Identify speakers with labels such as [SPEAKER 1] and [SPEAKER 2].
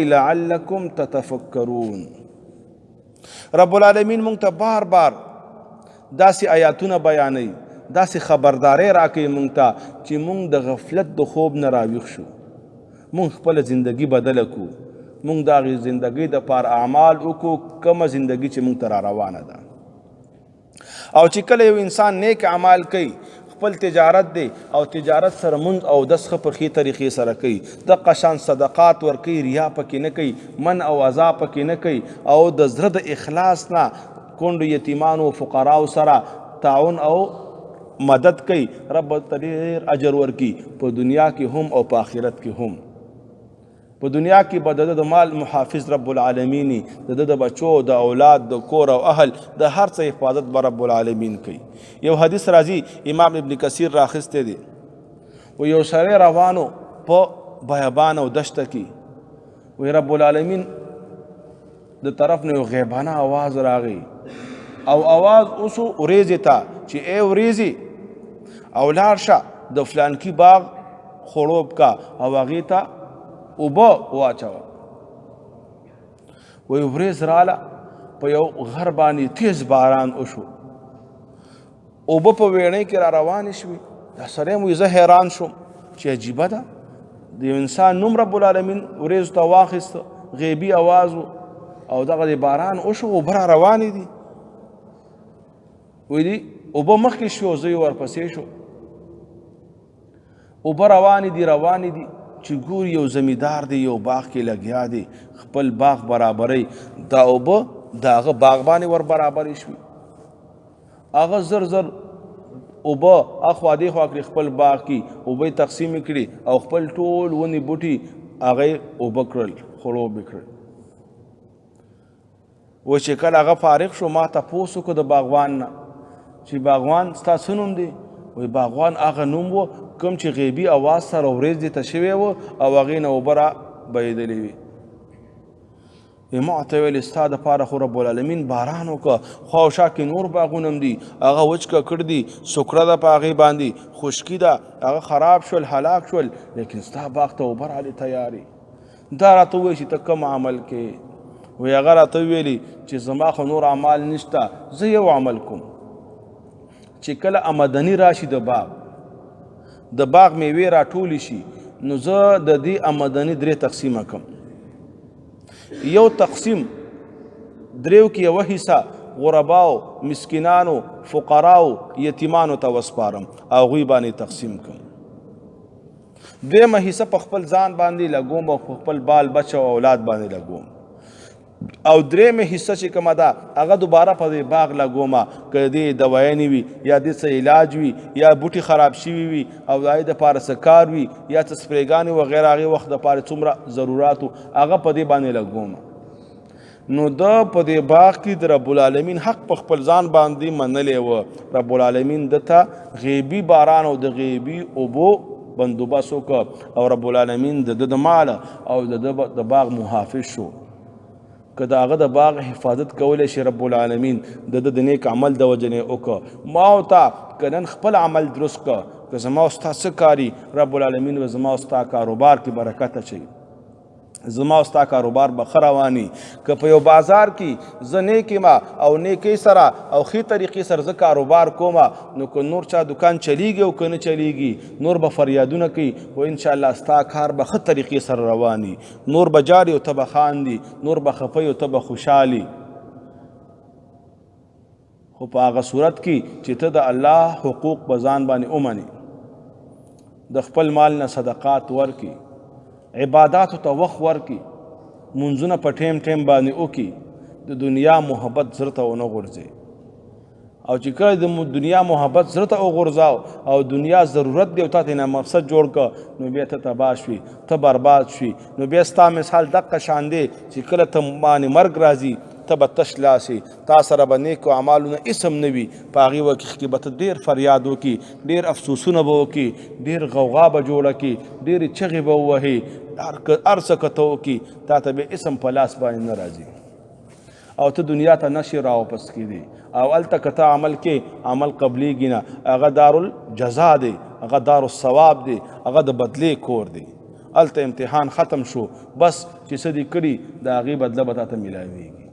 [SPEAKER 1] لعلکم تتفکرون. رب العالمین مونږ ته بار بار داسې آیاتونه بیانوي، داسې خبرداری راکوي مونږ ته چې مونږ د غفلت د خوب نه راویښ شو، مونږ خپله زندگی بدله کړو، مونږ د هغې زندګۍ دپاره اعمال وکړو کومه زندگی چې مونږ ته را روانه ده. او چې کله یو انسان نیک اعمال کوي، خپل تجارت دی او تجارت سره مونږ او دس ښه په ښې طریقې سره کوي، دقه شان صدقات ورکوي، ریا پکې نه کوي، من او اذا پکې نه کوي، او د زړه د اخلاص نه کونډو یتیمانو فقراو سره تعاون او مدد کوي، رب ته ډېر اجر ورکي په دنیا کې هم او په آخرت کې هم. په دنیا کې به د مال محافظ رب العالمین، د بچو، د اولاد، د کور او اهل، د هر څه حفاظت به رب العالمین کوي. یو حدیث راځي، امام ابن کثیر راخستی دی، و یو سړی روانو په بیابان او دشته کې، وی رب العالمین د طرف نه یو غیبانه آواز راغی، او آواز اوسو وریځې ته چې ای وریځې او لاړ شه د فلانکي باغ خړوب کا او هغې ته اوبه واچوه. وی وریځ راله، په یو غر باندې تیز باران وشو، اوبه په ویڼۍ کې را روانې شوې. دا سړی وی زه حیران شوم چې عجیبه ده، د یو انسان نوم رب العالمین وریځو ته واخیسته، غیبي آواز و او دغه د باران وشو، اوبه را روانې دي. وی دی اوبه مخکې شو، زه یې ورپسې شو، اوبه روانې دي چې ګوري یو زمیندار دی یو باغ کې لګیا دی، خپل باغ برابرۍ، دا اوبه د هغه باغ باندې ور برابرې شوي. هغه زر زر اوبه اخوا دېخوا کړي خپل باغ کې، اوبه یې تقسیم کړي او خپل ټول ونې بوټي هغه یې اوبه کړل، خړوب یې کړل. و چې کله هغه فارغ شو، ما تپوس وکړو د باغوان نه چې باغوان ستا څه نوم دی؟ وی باغوان هغه نوم و کوم چې غیبي اواز سره وریځ دې ته شوی و او هغې نه اوبه را بهېدلې وي. ما ورته ویل ستا دپاره خو رب العالمین باران وکړه، خوا او شا کې نور باغونه هم دي، هغه وچ ککړ دي، سکره ده په هغې باندې، خشکي ده، هغه خراب شول، هلاک شول، لیکن ستا باغ ته اوبه رالې تیارې. دا راته ووایي چې ته کوم عمل کې؟ وی هغه راته وویلي چې زما خو نور اعمال نشته، زه یو عمل کوم چې کله آمدني راشي د باغ میوې راټولې شي، نو زه د دې آمدني 3 تقسیمه کم. یو تقسیم 3 کې یوه حصه غرباو، مسکینانو، فقراو، یتیمانو ته وسپارم، هغوی باندې تقسیم کم. 2مه حصه په خپل ځان باندې لګوم او په خپل بال بچه او اولاد باندې لګوم، او 3مه حصه چې کومه ده هغه دوباره په دې باغ لګومه، که دې دوایانې وي یا دې څه علاج وي یا بوټي خراب شوي وي او د هغې دپاره څه کار وي یا څه سپریګانې وغیره هغې وخت دپاره څومره ضروراتو هغه په دې باندې لګومه. نو ده په دې باغ کې د رب العالمین حق په خپل ځان باندې منلی و. رب العالمین ده ته غیبي باران او د غیبي اوبو بندوبست وکړه او رب العالمین د ده د مال او د باغ محافظ شو. که د هغه د باغ حفاظت کولی شي رب العالمین د د نیک عمل د وجې نه وکړه. ما او تا که نن خپل عمل درست کړه، که زما او ستا څه کاري، رب العالمین به زما او ستا کاروبار کې برکت اچوي، زما او ستا کاروبار به ښه رواني. که په یو بازار کې زه نیک یم او نیکۍ سره او ښې طریقې سره زه کاروبار کوم، نو که نور چا دکان چلیږي او که نه چلیږي، نور به فریادونه کوي، و انشاءالله ستا کار به ښه طریقې سره رواني، نور به جاري او ته به خاندي، نور به خفه او ته به خوشحالي. خو په هغه صورت کې چې ته د الله حقوق په ځان باندې ومنې، د خپل مال نه صدقات ورکړي، عباداتو ته وخت ورکړي، منځونه په ټیم باندې وکړي، د دنیا محبت زړه ته ونه غورځي. او چې کله د دنیا محبت زړه ته وغورځاو او دنیا ضرورت دی او تا ته نه مقصد جوړ کړه، نو بیا ته تباه شوي، ته برباد شوي. نو بیا ستا مثال دقه شان دی چې کله ته باندې مرګ راځي، ته به تش لاسې، تا سره به نیکو اعمالونه اسم نه وي، په هغې وخت کې به ته ډېر فریاد وکړي، ډېر افسوسونه به وکړي، ډېر غوغا به جوړه کړي، ډېرې چغې به ووهې، هر څه که ته وکړي تا ته بیا اسم په لاس باندې نه راځي او ته دنیا ته نشي راواپس کېدی. او هلته که ته عمل کې عمل قبلیږي نه، هغه دارالجزا دی، هغه دارالثواب دی، هغه د بدلې کور دی. هلته امتحان ختم شو بس چې څه دې کړي د هغې بدله به تا ته میلاویږي